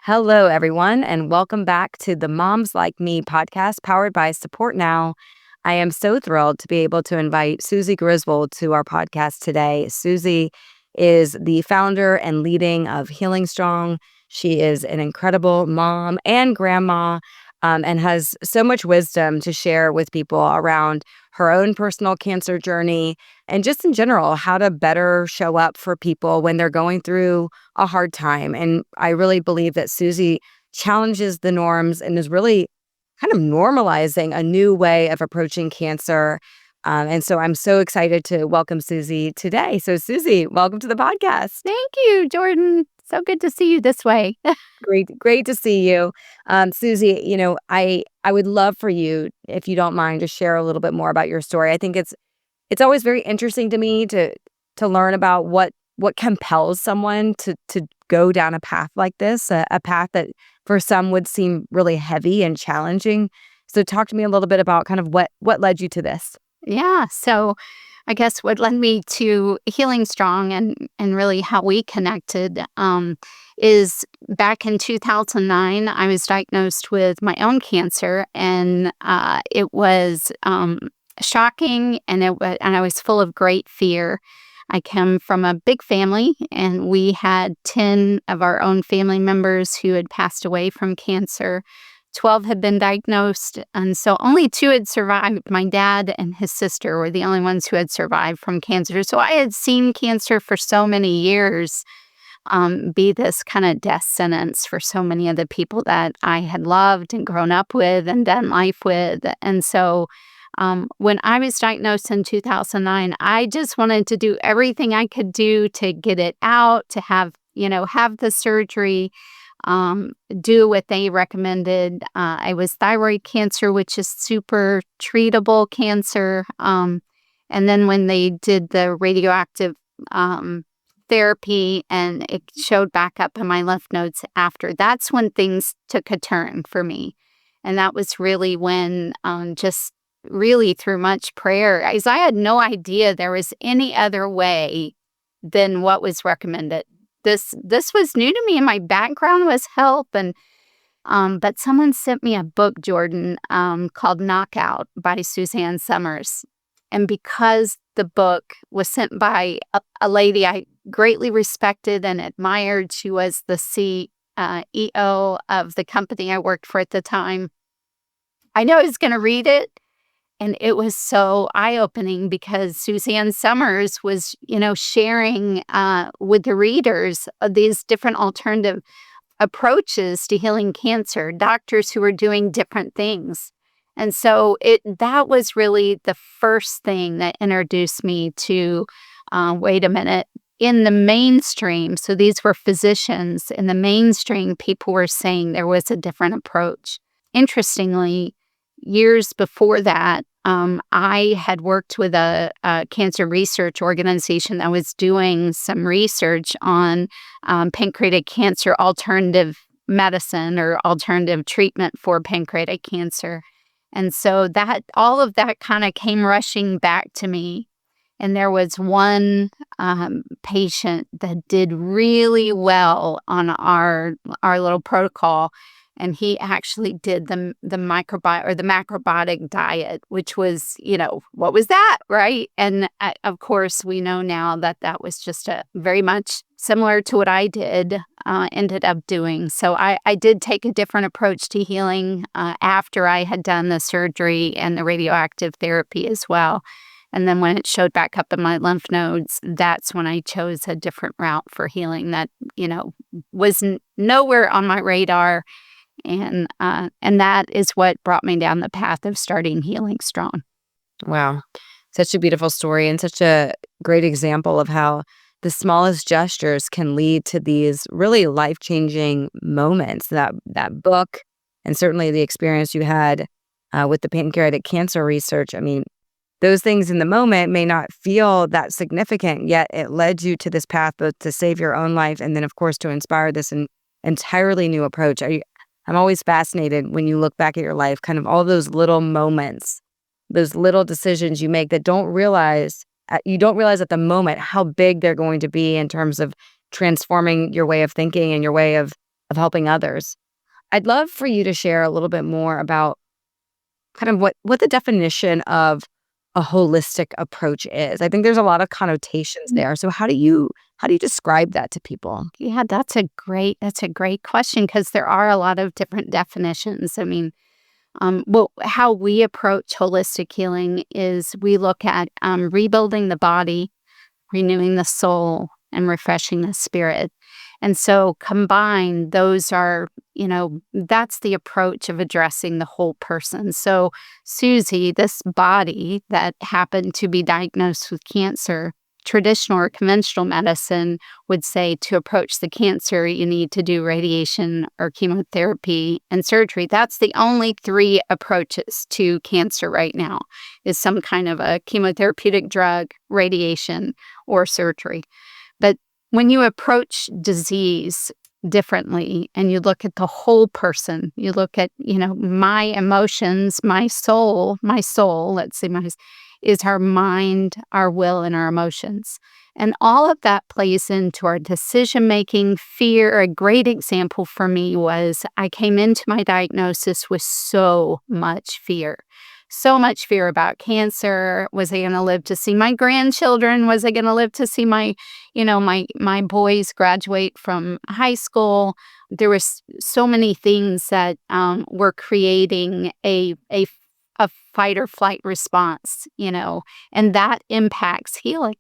Hello, everyone, and welcome back to the Moms Like Me podcast powered by Support Now. I am so thrilled to be able to invite Suzy Griswold to our podcast today. Suzy is the founder and leading of Healing Strong. She is an incredible mom and grandma and has so much wisdom to share with people around her own personal cancer journey and just in general, how to better show up for people when they're going through a hard time. And I really believe that Suzy challenges the norms and is really kind of normalizing a new way of approaching cancer. And so I'm so excited to welcome Suzy today. So Suzy, welcome to the podcast. Thank you, Jordan. So good to see you this way. Great to see you. Suzy, I would love for you, if you don't mind, to share a little bit more about your story. I think it's always very interesting to me to learn about what compels someone to go down a path like this, a path that for some would seem really heavy and challenging. So talk to me a little bit about kind of what led you to this. Yeah. So I guess what led me to Healing Strong and really how we connected is back in 2009, I was diagnosed with my own cancer, and it was shocking, and I was full of great fear. I come from a big family, and we had 10 of our own family members who had passed away from cancer. 12 had been diagnosed, and so only 2 had survived. My dad and his sister were the only ones who had survived from cancer. So I had seen cancer for so many years be this kind of death sentence for so many of the people that I had loved and grown up with and done life with. And so when I was diagnosed in 2009, I just wanted to do everything I could do to get it out, to have the surgery, do what they recommended. I was thyroid cancer, which is super treatable cancer. And then when they did the radioactive therapy and it showed back up in my lymph nodes after, that's when things took a turn for me. And that was really when just really through much prayer, as I had no idea there was any other way than what was recommended. This was new to me, and my background was health. And but someone sent me a book, Jordan, called Knockout by Suzanne Summers. And because the book was sent by a lady I greatly respected and admired, she was the CEO of the company I worked for at the time, I know I was going to read it. And it was so eye-opening because Suzanne Summers was, sharing with the readers these different alternative approaches to healing cancer, doctors who were doing different things. And so that was really the first thing that introduced me to, wait a minute, in the mainstream, so these were physicians, in the mainstream, people were saying there was a different approach. Interestingly, years before that, I had worked with a cancer research organization that was doing some research on pancreatic cancer alternative medicine or alternative treatment for pancreatic cancer. And so that all of that kind of came rushing back to me. And there was one patient that did really well on our little protocol. And he actually did the microbiome or the macrobiotic diet, which was, what was that, right? And of course, we know now that that was just very much similar to what I ended up doing. So I did take a different approach to healing after I had done the surgery and the radioactive therapy as well. And then when it showed back up in my lymph nodes, that's when I chose a different route for healing that, was nowhere on my radar. And that is what brought me down the path of starting Healing Strong. Wow. Such a beautiful story and such a great example of how the smallest gestures can lead to these really life-changing moments. That book and certainly the experience you had with the pancreatic cancer research, I mean, those things in the moment may not feel that significant, yet it led you to this path both to save your own life and then, of course, to inspire this entirely new approach. I'm always fascinated when you look back at your life, kind of all those little moments, those little decisions you make that you don't realize at the moment how big they're going to be in terms of transforming your way of thinking and your way of of helping others. I'd love for you to share a little bit more about kind of what the definition of a holistic approach is. I think there's a lot of connotations there. So how do you describe that to people? Yeah, that's a great question because there are a lot of different definitions. I mean, well, how we approach holistic healing is we look at rebuilding the body, renewing the soul, and refreshing the spirit. And so combined, those are, that's the approach of addressing the whole person. So Suzy, this body that happened to be diagnosed with cancer, traditional or conventional medicine would say to approach the cancer, you need to do radiation or chemotherapy and surgery. That's the only three approaches to cancer right now, is some kind of a chemotherapeutic drug, radiation, or surgery. But when you approach disease differently and you look at the whole person, you look at, my emotions, my soul, let's say is our mind, our will, and our emotions. And all of that plays into our decision making, fear. A great example for me was I came into my diagnosis with so much fear. So much fear about cancer. Was I going to live to see my grandchildren? Was I going to live to see my boys graduate from high school? There was so many things that were creating a fight or flight response, and that impacts healing,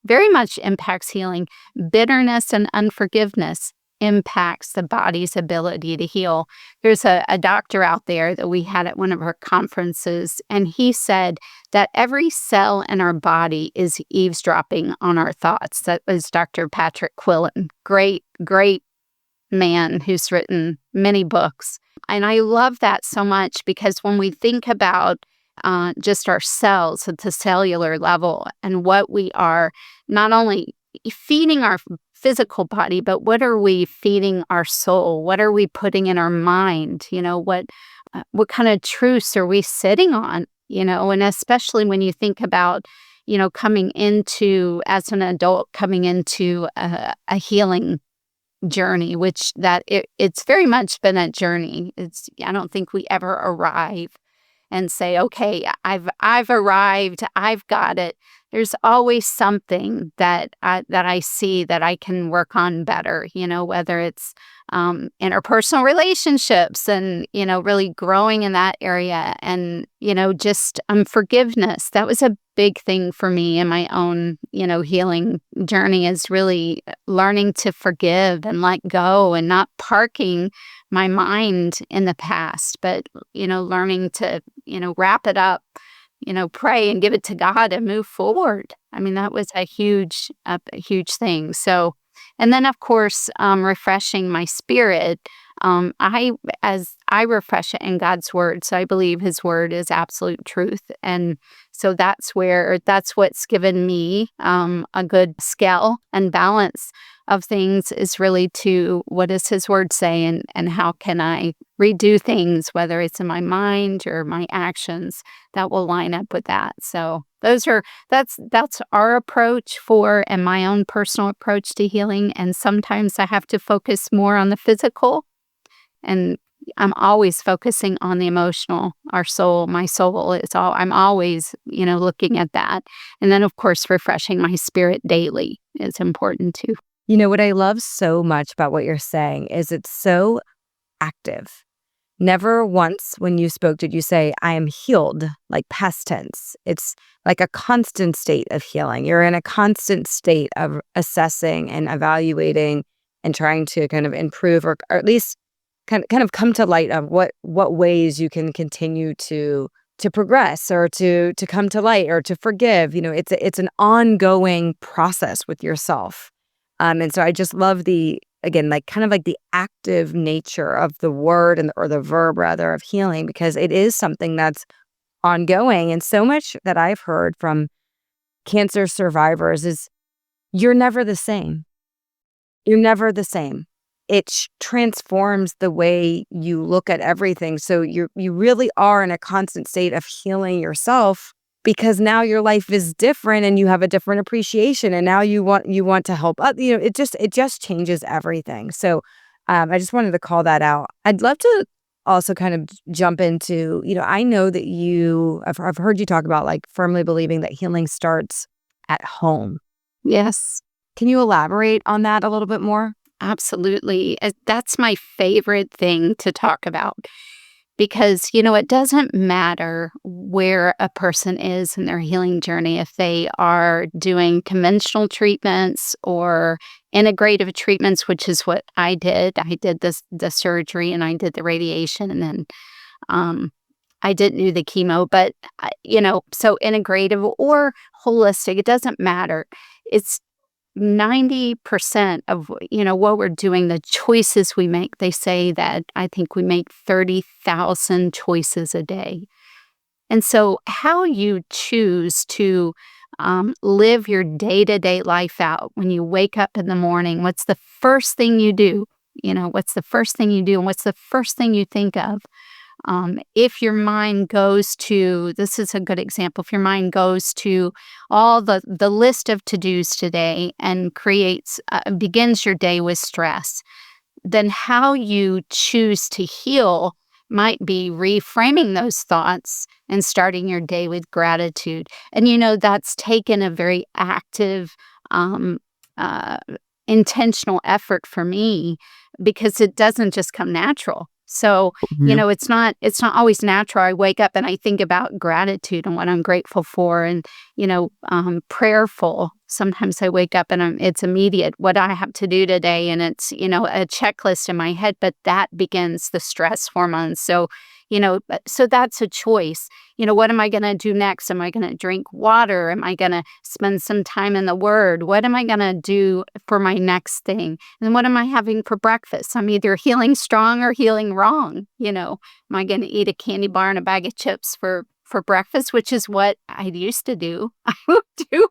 very much impacts healing. Bitterness and unforgiveness impacts the body's ability to heal. There's a doctor out there that we had at one of our conferences, and he said that every cell in our body is eavesdropping on our thoughts. That was Dr. Patrick Quillen. Great, great man who's written many books. And I love that so much because when we think about just our cells at the cellular level and what we are not only feeding our physical body, but what are we feeding our soul? What are we putting in our mind? What kind of truths are we sitting on? And especially when you think about, coming into, as an adult, coming into a healing journey, which it's very much been a journey. I don't think we ever arrive and say, okay, I've arrived, I've got it. There's always something that I see that I can work on better, whether it's interpersonal relationships and, really growing in that area. And, just forgiveness. That was a big thing for me in my own, healing journey, is really learning to forgive and let go and not parking my mind in the past, but, learning to, wrap it up, pray and give it to God and move forward. I mean, that was a huge thing. So, and then of course, refreshing my spirit. As I refresh it in God's word. So I believe his word is absolute truth. And so that's what's given me a good scale and balance of things, is really to what does his word say, and how can I redo things, whether it's in my mind or my actions, that will line up with that. So that's our approach and my own personal approach to healing. And sometimes I have to focus more on the physical, and I'm always focusing on the emotional, our soul, my soul. I'm always, looking at that. And then of course, refreshing my spirit daily is important too. What I love so much about what you're saying is it's so active. Never once when you spoke did you say, I am healed, like past tense. It's like a constant state of healing. You're in a constant state of assessing and evaluating and trying to kind of improve, or at least kind of come to light of what ways you can continue to progress, or to come to light, or to forgive. It's an ongoing process with yourself. And so I just love the active nature of the word, or the verb rather, of healing, because it is something that's ongoing. And so much that I've heard from cancer survivors is you're never the same. You're never the same. It transforms the way you look at everything. So you really are in a constant state of healing yourself, because now your life is different and you have a different appreciation, and now you want to help. It just changes everything. So I just wanted to call that out. I'd love to also kind of jump into, I know that I've heard you talk about like firmly believing that healing starts at home. Yes, Can you elaborate on that a little bit more? absolutely. That's my favorite thing to talk about because, it doesn't matter where a person is in their healing journey, if they are doing conventional treatments or integrative treatments, which is what I did. I did the surgery and I did the radiation, and then um, I didn't do the chemo, but so integrative or holistic, it doesn't matter. It's 90% of, what we're doing, the choices we make. They say that I think we make 30,000 choices a day. And so how you choose to live your day-to-day life out when you wake up in the morning, what's the first thing you do? What's the first thing you do and what's the first thing you think of? If your mind goes to, this is a good example, if your mind goes to all the list of to-dos today and begins your day with stress, then how you choose to heal might be reframing those thoughts and starting your day with gratitude. And that's taken a very active, um, uh, intentional effort for me because it doesn't just come natural. So, Mhm. it's not always natural. I wake up and I think about gratitude and what I'm grateful for, and prayerful. Sometimes I wake up and it's immediate what I have to do today, and it's a checklist in my head. But that begins the stress hormones. So so that's a choice. What am I going to do next? Am I going to drink water? Am I going to spend some time in the Word? What am I going to do for my next thing? And what am I having for breakfast? I'm either healing strong or healing wrong. Am I going to eat a candy bar and a bag of chips for breakfast, which is what I used to do. I would do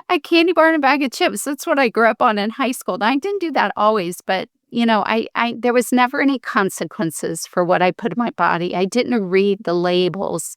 a candy bar and a bag of chips. That's what I grew up on in high school. And I didn't do that always, but I there was never any consequences for what I put in my body. I didn't read the labels,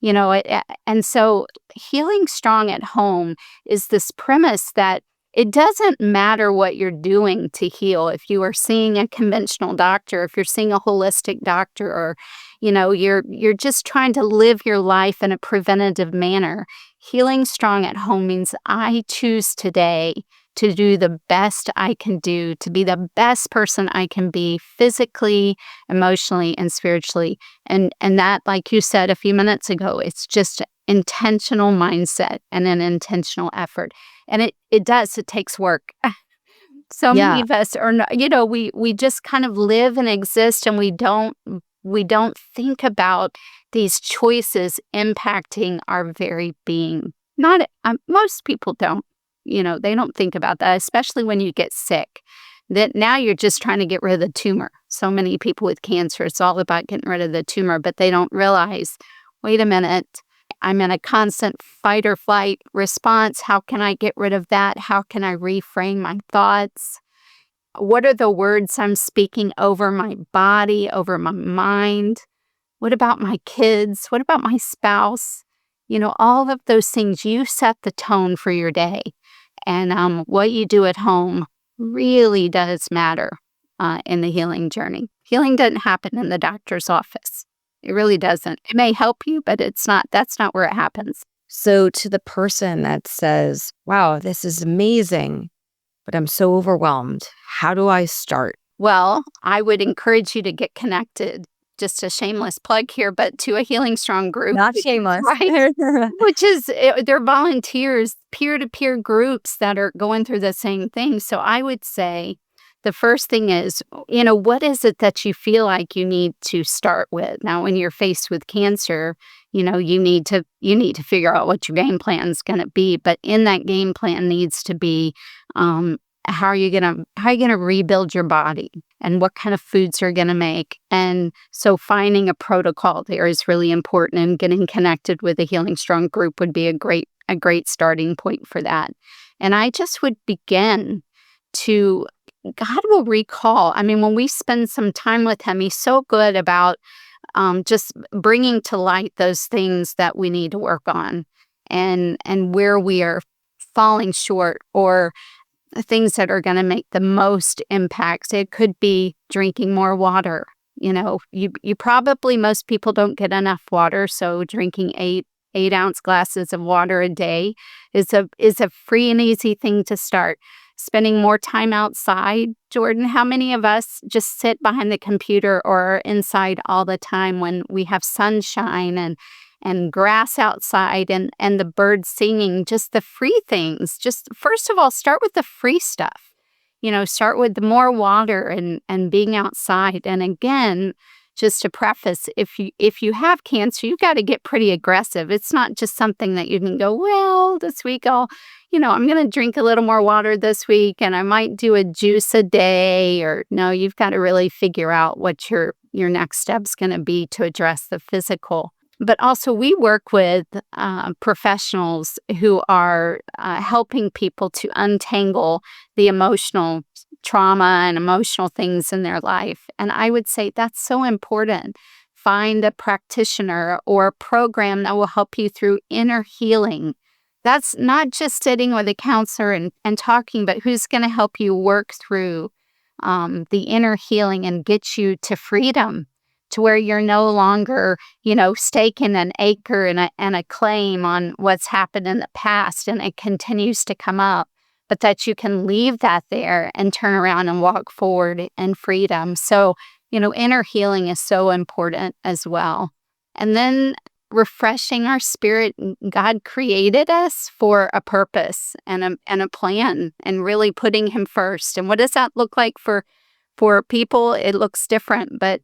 and so healing strong at home is this premise that it doesn't matter what you're doing to heal. If you are seeing a conventional doctor, if you're seeing a holistic doctor, or you're just trying to live your life in a preventative manner. Healing strong at home means I choose today to do the best I can do, to be the best person I can be physically, emotionally, and spiritually. And that, like you said a few minutes ago, it's just intentional mindset and an intentional effort. And it takes work. So many Yeah. of us are not, we just kind of live and exist, and we don't think about these choices impacting our very being. Not most people don't. They don't think about that, especially when you get sick. That now you're just trying to get rid of the tumor. So many people with cancer, it's all about getting rid of the tumor, but they don't realize, wait a minute, I'm in a constant fight or flight response. How can I get rid of that? How can I reframe my thoughts? What are the words I'm speaking over my body, over my mind? What about my kids? What about my spouse? All of those things, you set the tone for your day. And what you do at home really does matter in the healing journey. Healing doesn't happen in the doctor's office. It really doesn't. It may help you, but that's not where it happens. So to the person that says, wow, this is amazing, but I'm so overwhelmed. How do I start? Well, I would encourage you to get connected. Just a shameless plug here, but to a Healing Strong group. Not shameless. Right? Which is, they're volunteers, peer-to-peer groups that are going through the same thing. So I would say the first thing is, what is it that you feel like you need to start with? Now, when you're faced with cancer, you need to figure out what your game plan is going to be. But in that game plan needs to be, how are you gonna rebuild your body, and what kind of foods you're gonna make. And so finding a protocol there is really important, and getting connected with a Healing Strong group would be a great starting point for that. And I just would begin to, God will recall. I mean, when we spend some time with him, he's so good about just bringing to light those things that we need to work on, and where we are falling short, or things that are going to make the most impact. It could be drinking more water. You probably, most people don't get enough water, so drinking 8-ounce glasses of water a day is a free and easy thing to start. Spending more time outside. Jordan, how many of us just sit behind the computer or are inside all the time when we have sunshine and grass outside and the birds singing, just the free things? Just first of all, start with the free stuff. Start with the more water and being outside. And again, just to preface, if you have cancer, you got to get pretty aggressive. It's not just something that you can go, well, this week I'm going to drink a little more water this week and I might do a juice a day. Or no, you've got to really figure out what your next step's going to be to address the physical. But also we work with professionals who are helping people to untangle the emotional trauma and emotional things in their life. And I would say that's so important. Find a practitioner or a program that will help you through inner healing. That's not just sitting with a counselor and talking, but who's going to help you work through the inner healing and get you to freedom, to where you're no longer, staking an acre and a claim on what's happened in the past and it continues to come up, but that you can leave that there and turn around and walk forward in freedom. So, inner healing is so important as well. And then refreshing our spirit. God created us for a purpose and a plan, and really putting him first. And what does that look like for people? It looks different, but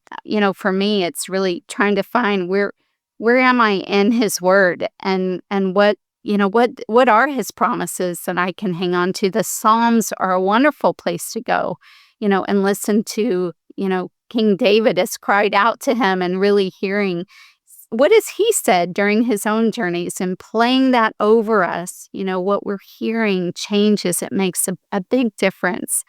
for me, it's really trying to find where am I in his word, and what are his promises that I can hang on to. The Psalms are a wonderful place to go, and listen to, King David has cried out to him and really hearing what has he said during his own journeys, and playing that over us. What we're hearing changes. It makes a big difference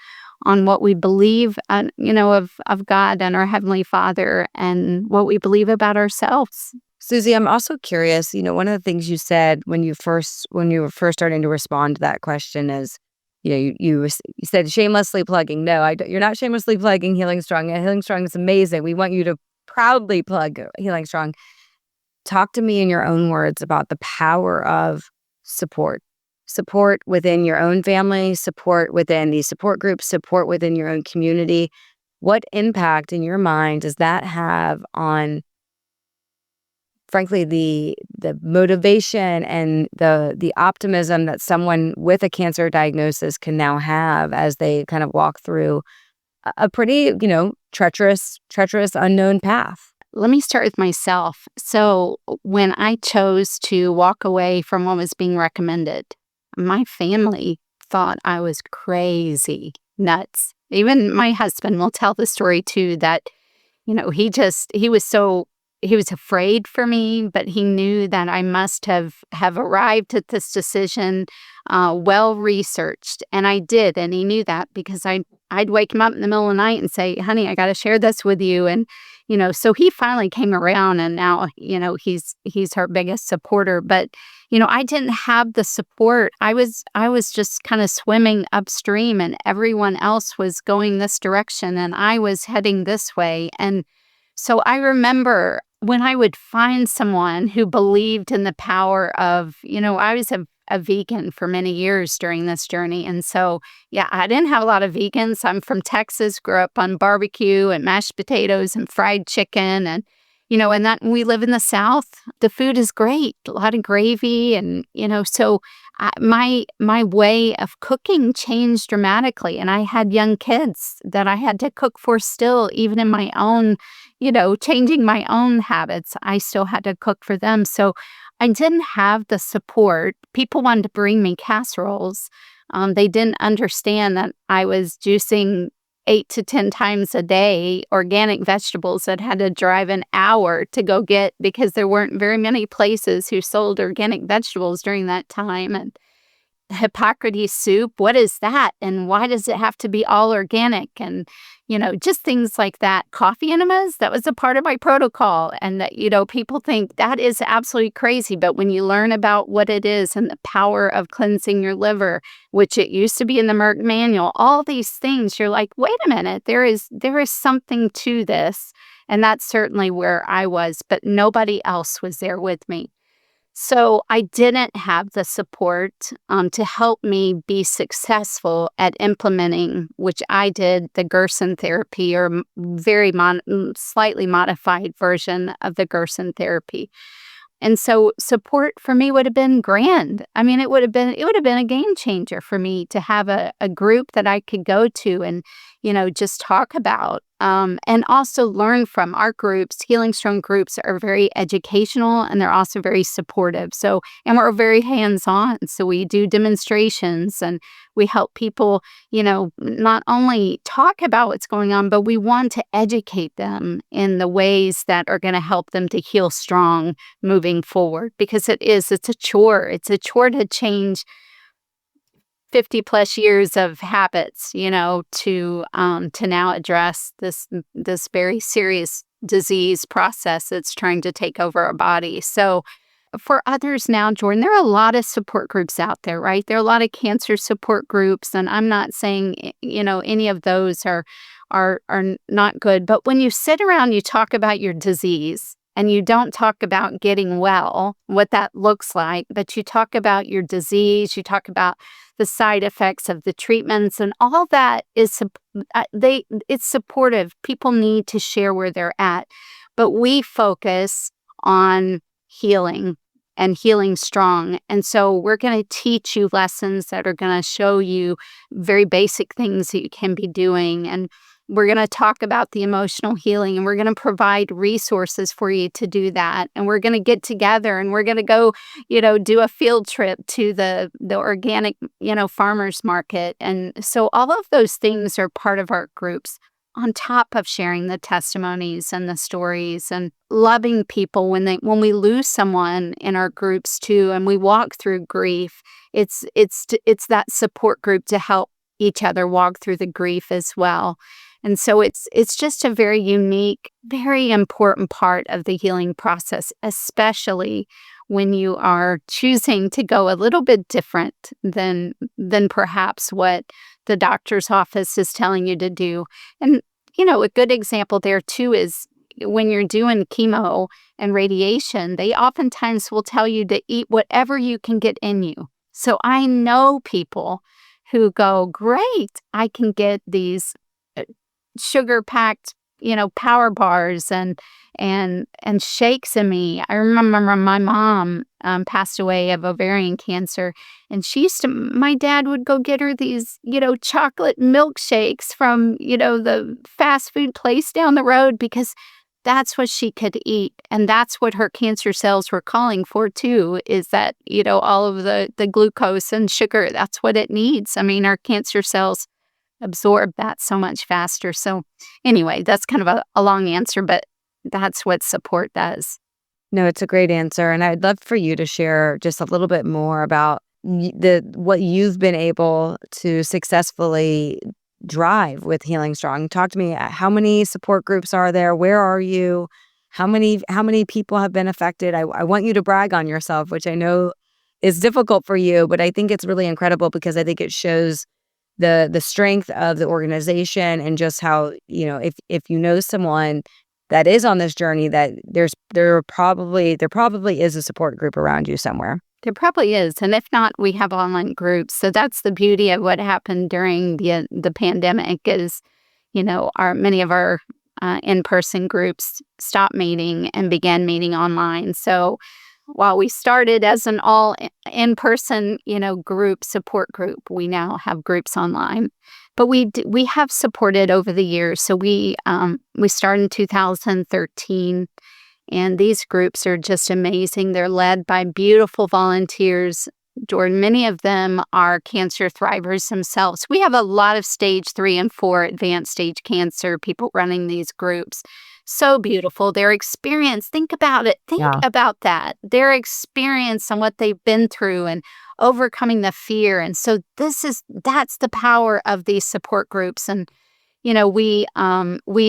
on what we believe, of God and our Heavenly Father, and what we believe about ourselves. Suzy, I'm also curious, one of the things you said when you were first starting to respond to that question is, you said shamelessly plugging. No, you're not shamelessly plugging Healing Strong. Healing Strong is amazing. We want you to proudly plug Healing Strong. Talk to me in your own words about the power of support within your own family, support within these support groups, support within your own community. What impact in your mind does that have on, frankly, the motivation and the optimism that someone with a cancer diagnosis can now have as they kind of walk through a pretty, treacherous, unknown path? Let me start with myself. So when I chose to walk away from what was being recommended, my family thought I was crazy, nuts. Even my husband will tell the story too, that, he was afraid for me, but he knew that I must have arrived at this decision well researched. And I did. And he knew that, because I'd wake him up in the middle of the night and say, honey, I got to share this with you. And, so he finally came around, and now, he's our biggest supporter. But, I didn't have the support. I was just kind of swimming upstream, and everyone else was going this direction, and I was heading this way. And so I remember when I would find someone who believed in the power of, I was a vegan for many years during this journey. And so, I didn't have a lot of vegans. I'm from Texas, grew up on barbecue and mashed potatoes and fried chicken. And, and that we live in the South, the food is great, a lot of gravy. And, so my way of cooking changed dramatically. And I had young kids that I had to cook for still, even in my own, changing my own habits. I still had to cook for them. So I didn't have the support. People wanted to bring me casseroles. They didn't understand that I was juicing 8 to 10 times a day organic vegetables that had to drive an hour to go get, because there weren't very many places who sold organic vegetables during that time. And Hippocrates soup, what is that? And why does it have to be all organic? And, just things like that. Coffee enemas, that was a part of my protocol. And that, people think that is absolutely crazy. But when you learn about what it is and the power of cleansing your liver, which it used to be in the Merck manual, all these things, you're like, wait a minute, there is something to this. And that's certainly where I was, but nobody else was there with me. So I didn't have the support to help me be successful at implementing, which I did, the Gerson therapy, or slightly modified version of the Gerson therapy. And so support for me would have been grand. I mean, it would have been a game changer for me to have a group that I could go to and, just talk about, and also learn from our groups. Healing Strong groups are very educational, and they're also very supportive. So, and we're very hands-on. So we do demonstrations, and we help people, not only talk about what's going on, but we want to educate them in the ways that are going to help them to heal strong moving forward, because it's a chore. It's a chore to change 50 plus years of habits, to now address this very serious disease process that's trying to take over our body. So for others now, Jordan, there are a lot of support groups out there, right? There are a lot of cancer support groups, and I'm not saying, any of those are not good. But when you sit around, you talk about your disease, and you don't talk about getting well, what that looks like, but you talk about your disease, you talk about the side effects of the treatments, and all that is it's supportive. People need to share where they're at, but we focus on healing and healing strong. And so we're going to teach you lessons that are going to show you very basic things that you can be doing. And we're going to talk about the emotional healing, and we're going to provide resources for you to do that. And we're going to get together, and we're going to go, do a field trip to the organic, farmers market. And so all of those things are part of our groups, on top of sharing the testimonies and the stories and loving people when we lose someone in our groups too, and we walk through grief. It's that support group to help each other walk through the grief as well. And so it's just a very unique, very important part of the healing process, especially when you are choosing to go a little bit different than perhaps what the doctor's office is telling you to do. And, a good example there too is when you're doing chemo and radiation, they oftentimes will tell you to eat whatever you can get in you. So I know people who go, great, I can get these sugar-packed, power bars and shakes in me. I remember my mom passed away of ovarian cancer, and my dad would go get her these, chocolate milkshakes from, the fast food place down the road, because that's what she could eat. And that's what her cancer cells were calling for too, is that, all of the glucose and sugar, that's what it needs. I mean, our cancer cells absorb that so much faster. So anyway, that's kind of a long answer, but that's what support does. No, it's a great answer. And I'd love for you to share just a little bit more about what you've been able to successfully drive with Healing Strong. Talk to me, how many support groups are there? Where are you? How many people have been affected? I want you to brag on yourself, which I know is difficult for you, but I think it's really incredible, because I think it shows the strength of the organization, and just how, if you know someone that is on this journey, that there probably is a support group around you somewhere. There probably is. And if not, we have online groups. So that's the beauty of what happened during the pandemic is, many of our in-person groups stopped meeting and began meeting online. So while we started as an all in-person, support group, we now have groups online. But we have supported over the years. So we started in 2013, and these groups are just amazing. They're led by beautiful volunteers. Jordan, many of them are cancer thrivers themselves. We have a lot of stage 3 and 4 advanced stage cancer people running these groups. So beautiful. Their experience, think about it. Think about that. Their experience and what they've been through, and overcoming the fear. And so that's the power of these support groups. And we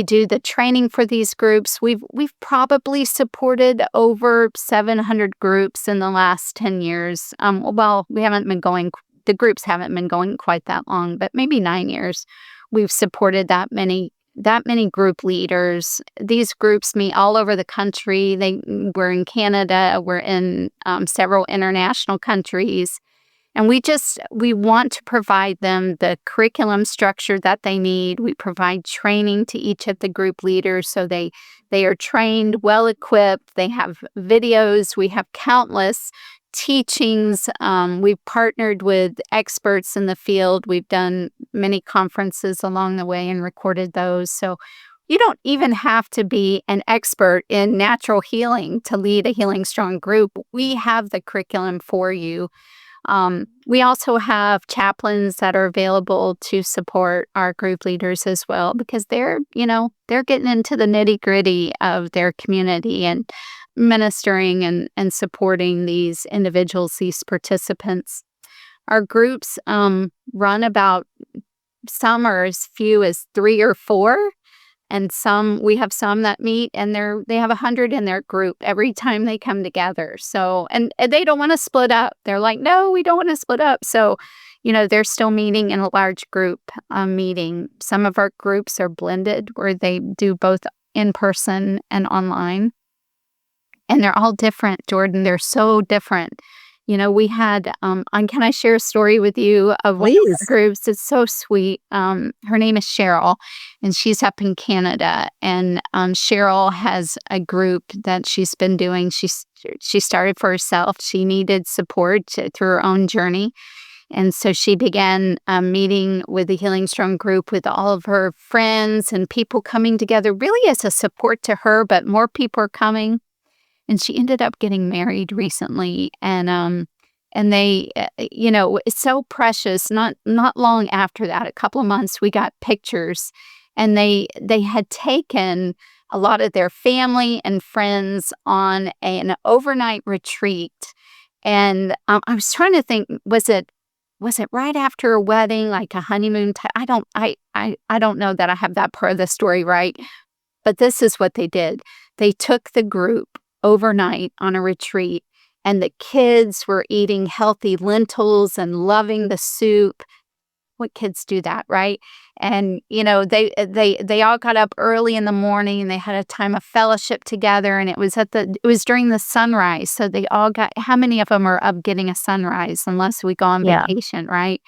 do the training for these groups. We've probably supported over 700 groups in the last 10 years. Well, the groups haven't been going quite that long, but maybe 9 years. We've supported that many group leaders. These groups meet all over the country. We're in Canada. We're in several international countries. And we want to provide them the curriculum structure that they need. We provide training to each of the group leaders so they are trained, well equipped. They have videos. We have countless teachings. We've partnered with experts in the field. We've done many conferences along the way and recorded those. So you don't even have to be an expert in natural healing to lead a Healing Strong group. We have the curriculum for you. We also have chaplains that are available to support our group leaders as well, because they're getting into the nitty-gritty of their community and ministering and supporting these individuals, these participants. Our groups run about, some are as few as 3 or 4. And we have some that meet and they have 100 in their group every time they come together. So, and they don't want to split up. They're like, no, we don't want to split up. So, they're still meeting in a large group meeting. Some of our groups are blended where they do both in person and online. And they're all different, Jordan. They're so different. We had, can I share a story with you of one of our groups? It's so sweet. Her name is Cheryl, and she's up in Canada. And Cheryl has a group that she's been doing. She started for herself. She needed support through her own journey. And so she began meeting with the Healing Strong group with all of her friends and people coming together really as a support to her, but more people are coming. And she ended up getting married recently, and they, it's so precious. Not long after that, a couple of months, we got pictures, and they had taken a lot of their family and friends on an overnight retreat. And I was trying to think, was it right after a wedding, like a honeymoon? I don't know that I have that part of the story right, but this is what they did. They took the group overnight on a retreat, and the kids were eating healthy lentils and loving the soup. What kids do that, right? And they all got up early in the morning and they had a time of fellowship together, and it was during the sunrise. So they all got, how many of them are up getting a sunrise unless we go on vacation, right?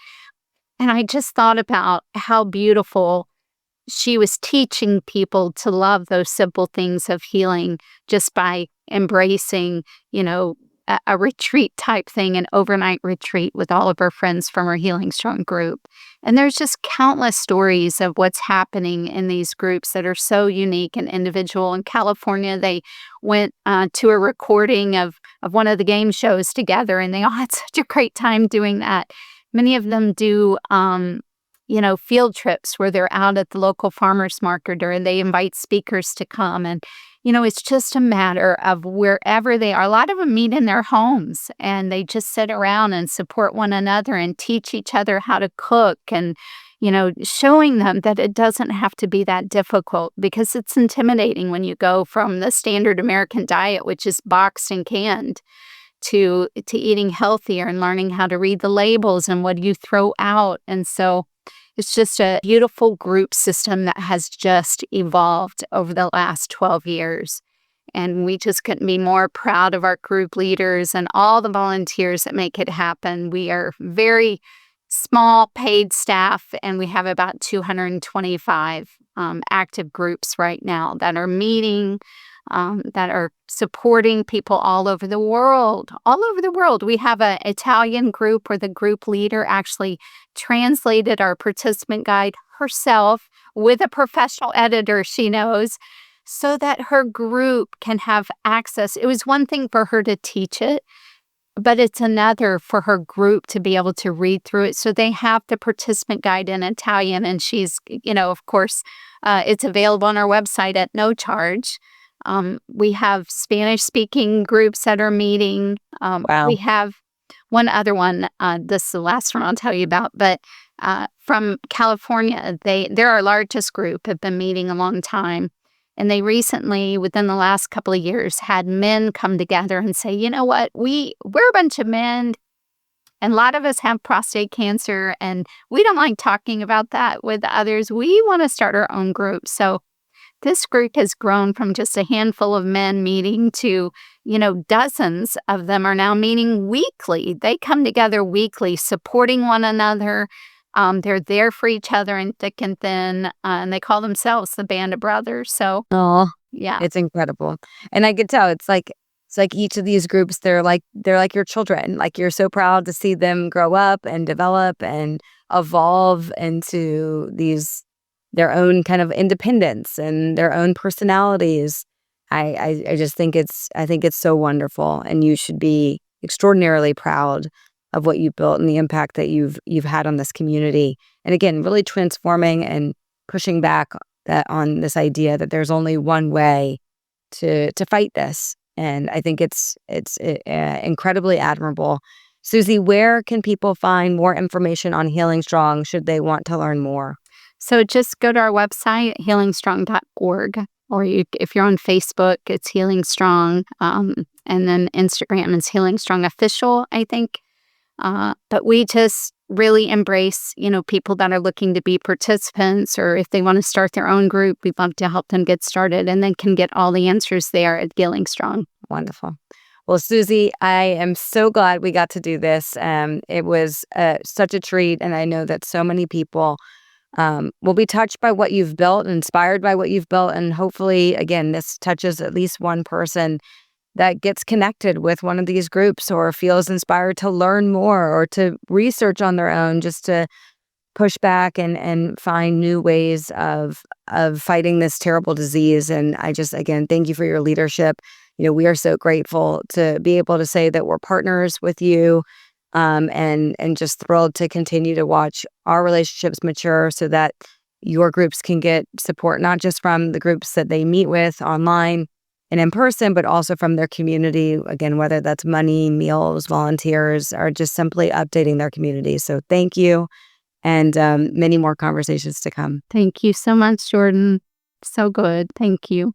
And I just thought about how beautiful she was teaching people to love those simple things of healing just by embracing, a retreat type thing, an overnight retreat with all of her friends from her Healing Strong group. And there's just countless stories of what's happening in these groups that are so unique and individual. In California, they went to a recording of one of the game shows together, and they all had such a great time doing that. Many of them do field trips where they're out at the local farmers market, or they invite speakers to come. And, it's just a matter of wherever they are. A lot of them meet in their homes, and they just sit around and support one another and teach each other how to cook, and, showing them that it doesn't have to be that difficult, because it's intimidating when you go from the standard American diet, which is boxed and canned, to eating healthier and learning how to read the labels and what you throw out. And so it's just a beautiful group system that has just evolved over the last 12 years. And we just couldn't be more proud of our group leaders and all the volunteers that make it happen. We are very small paid staff, and we have about 225 active groups right now that are meeting, that are supporting people all over the world. All over the world. We have an Italian group where the group leader actually translated our participant guide herself with a professional editor she knows, so that her group can have access. It was one thing for her to teach it, but it's another for her group to be able to read through it. So they have the participant guide in Italian, and she's, of course, it's available on our website at no charge. We have Spanish-speaking groups that are meeting. Wow. We have one other one, this is the last one I'll tell you about, but from California, they're our largest group, have been meeting a long time. And they recently, within the last couple of years, had men come together and say, you know what, we're a bunch of men, and a lot of us have prostate cancer, and we don't like talking about that with others. We want to start our own group. So this group has grown from just a handful of men meeting to, dozens of them are now meeting weekly. They come together weekly, supporting one another. They're there for each other in thick and thin, and they call themselves the Band of Brothers. So, Oh, yeah. it's incredible. And I could tell it's like each of these groups, they're like your children. Like, you're so proud to see them grow up and develop and evolve into their own kind of independence and their own personalities. I just think it's so wonderful, and you should be extraordinarily proud of what you've built and the impact that you've had on this community. And again, really transforming and pushing back on this idea that there's only one way to fight this. And I think it's incredibly admirable. Suzy, where can people find more information on Healing Strong should they want to learn more? So just go to our website, healingstrong.org, or if you're on Facebook, it's Healing Strong, and then Instagram is Healing Strong Official, I think. But we just really embrace, people that are looking to be participants, or if they want to start their own group, we'd love to help them get started, and then can get all the answers there at Healing Strong. Wonderful. Well, Suzy, I am so glad we got to do this. It was such a treat, and I know that so many people will be touched by what you've built, inspired by what you've built, and hopefully, again, this touches at least one person that gets connected with one of these groups or feels inspired to learn more or to research on their own, just to push back and find new ways of fighting this terrible disease. And I just, again, thank you for your leadership. We are so grateful to be able to say that we're partners with you, and just thrilled to continue to watch our relationships mature so that your groups can get support, not just from the groups that they meet with online and in person, but also from their community, again, whether that's money, meals, volunteers, or just simply updating their community. So thank you, and many more conversations to come. Thank you so much, Jordan. So good. Thank you.